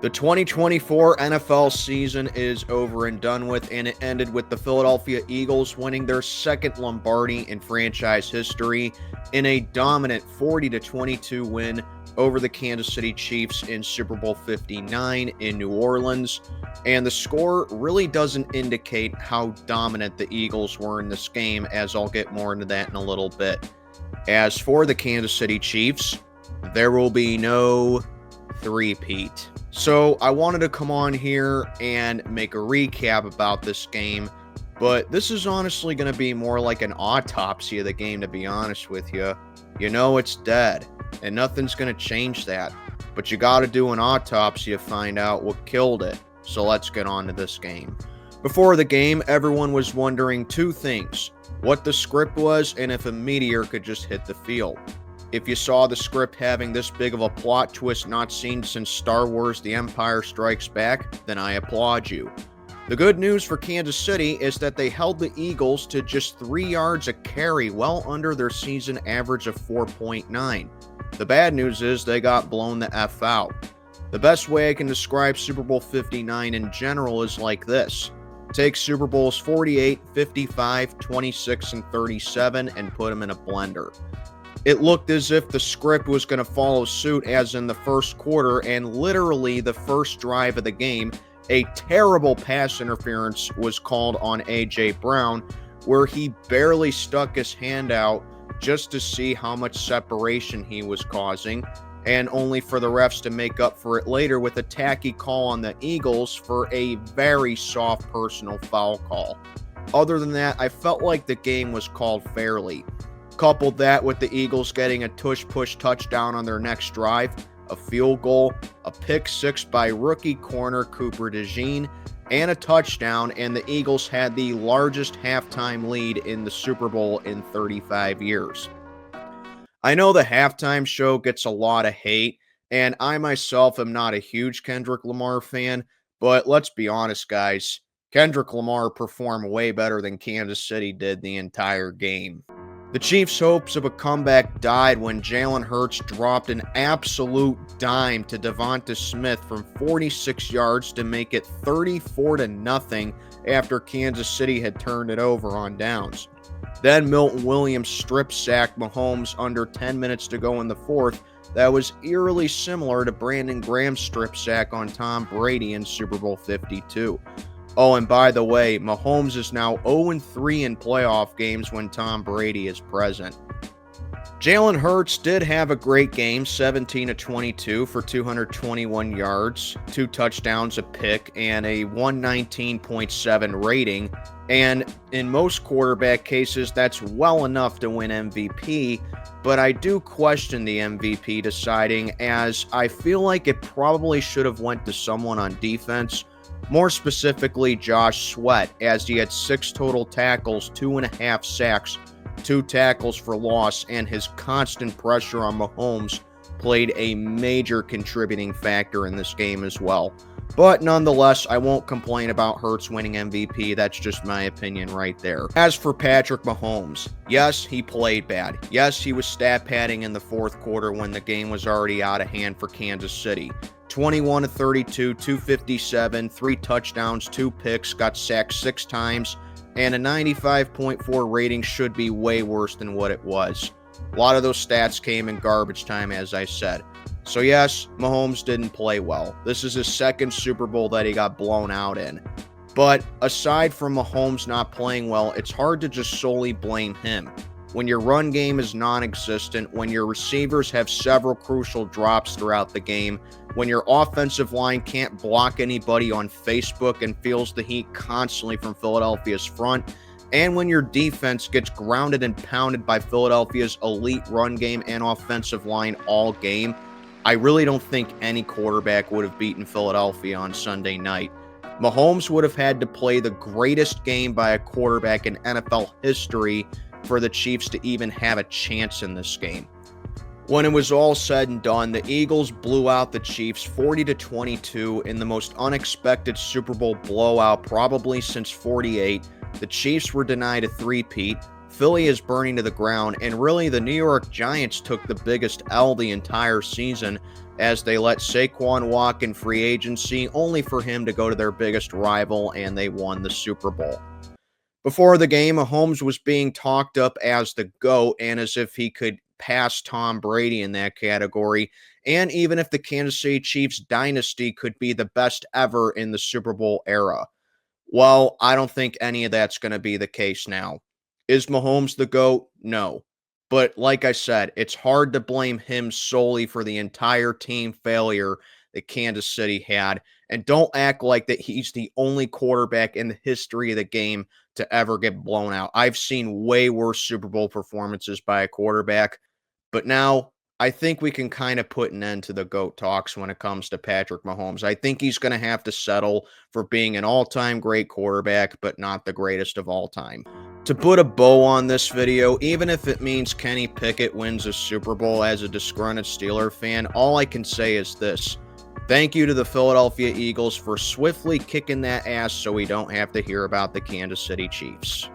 The 2024 NFL season is over and done with, and it ended with the Philadelphia Eagles winning their second Lombardi in franchise history in a dominant 40-22 win over the Kansas City Chiefs in Super Bowl 59 in New Orleans. And the score really doesn't indicate how dominant the Eagles were in this game, as I'll get more into that in a little bit. As for the Kansas City Chiefs, there will be no three-peat. So I wanted to come on here and make a recap about this game, but this is honestly going to be more like an autopsy of the game, to be honest with you. You know it's dead, and nothing's going to change that, but you got to do an autopsy to find out what killed it. So let's get on to this game. Before the game, everyone was wondering two things: what the script was and if a meteor could just hit the field. If you saw the script having this big of a plot twist not seen since Star Wars The Empire Strikes Back, then I applaud you. The good news for Kansas City is that they held the Eagles to just 3 yards a carry, well under their season average of 4.9. The bad news is they got blown the F out. The best way I can describe Super Bowl 59 in general is like this. Take Super Bowls 48, 55, 26, and 37 and put them in a blender. It looked as if the script was going to follow suit, as in the first quarter and literally the first drive of the game, a terrible pass interference was called on A.J. Brown, where he barely stuck his hand out just to see how much separation he was causing, and only for the refs to make up for it later with a tacky call on the Eagles for a very soft personal foul call. Other than that, I felt like the game was called fairly. Coupled that with the Eagles getting a tush-push touchdown on their next drive, a field goal, a pick six by rookie corner Cooper DeJean, and a touchdown, and the Eagles had the largest halftime lead in the Super Bowl in 35 years. I know the halftime show gets a lot of hate, and I myself am not a huge Kendrick Lamar fan, but let's be honest, guys. Kendrick Lamar performed way better than Kansas City did the entire game. The Chiefs' hopes of a comeback died when Jalen Hurts dropped an absolute dime to Devonta Smith from 46 yards to make it 34-0 after Kansas City had turned it over on downs. Then Milton Williams strip sacked Mahomes under 10 minutes to go in the fourth. That was eerily similar to Brandon Graham's strip sack on Tom Brady in Super Bowl 52. Oh, and by the way, Mahomes is now 0-3 in playoff games when Tom Brady is present. Jalen Hurts did have a great game, 17-22 for 221 yards, 2 touchdowns, a pick, and a 119.7 rating. And in most quarterback cases, that's well enough to win MVP, but I do question the MVP deciding, as I feel like it probably should have went to someone on defense. More specifically, Josh Sweat, as he had 6 total tackles, 2.5 sacks, 2 tackles for loss, and his constant pressure on Mahomes played a major contributing factor in this game as well. But nonetheless, I won't complain about Hurts winning MVP. That's just my opinion right there. As for Patrick Mahomes, yes, he played bad. Yes, he was stat padding in the fourth quarter when the game was already out of hand for Kansas City. 21-32, 257, 3 touchdowns, 2 picks, got sacked 6 times, and a 95.4 rating should be way worse than what it was. A lot of those stats came in garbage time, as I said. So yes, Mahomes didn't play well. This is his second Super Bowl that he got blown out in. But aside from Mahomes not playing well, it's hard to just solely blame him. When your run game is non-existent, when your receivers have several crucial drops throughout the game, when your offensive line can't block anybody on Facebook and feels the heat constantly from Philadelphia's front, and when your defense gets grounded and pounded by Philadelphia's elite run game and offensive line all game, I really don't think any quarterback would have beaten Philadelphia on Sunday night. Mahomes would have had to play the greatest game by a quarterback in NFL history for the Chiefs to even have a chance in this game. When it was all said and done, the Eagles blew out the Chiefs 40-22 in the most unexpected Super Bowl blowout probably since '48. The Chiefs were denied a three-peat. Philly is burning to the ground, and really the New York Giants took the biggest L the entire season as they let Saquon walk in free agency, only for him to go to their biggest rival, and they won the Super Bowl. Before the game, Mahomes was being talked up as the GOAT and as if he could pass Tom Brady in that category, and even if the Kansas City Chiefs dynasty could be the best ever in the Super Bowl era. Well, I don't think any of that's going to be the case now. Is Mahomes the GOAT? No. But like I said, it's hard to blame him solely for the entire team failure that Kansas City had. And don't act like that he's the only quarterback in the history of the game to ever get blown out. I've seen way worse Super Bowl performances by a quarterback. But now I think we can kind of put an end to the GOAT talks when it comes to Patrick Mahomes. I think he's going to have to settle for being an all-time great quarterback, but not the greatest of all time. To put a bow on this video, even if it means Kenny Pickett wins a Super Bowl as a disgruntled Steeler fan, all I can say is this. Thank you to the Philadelphia Eagles for swiftly kicking that ass so we don't have to hear about the Kansas City Chiefs.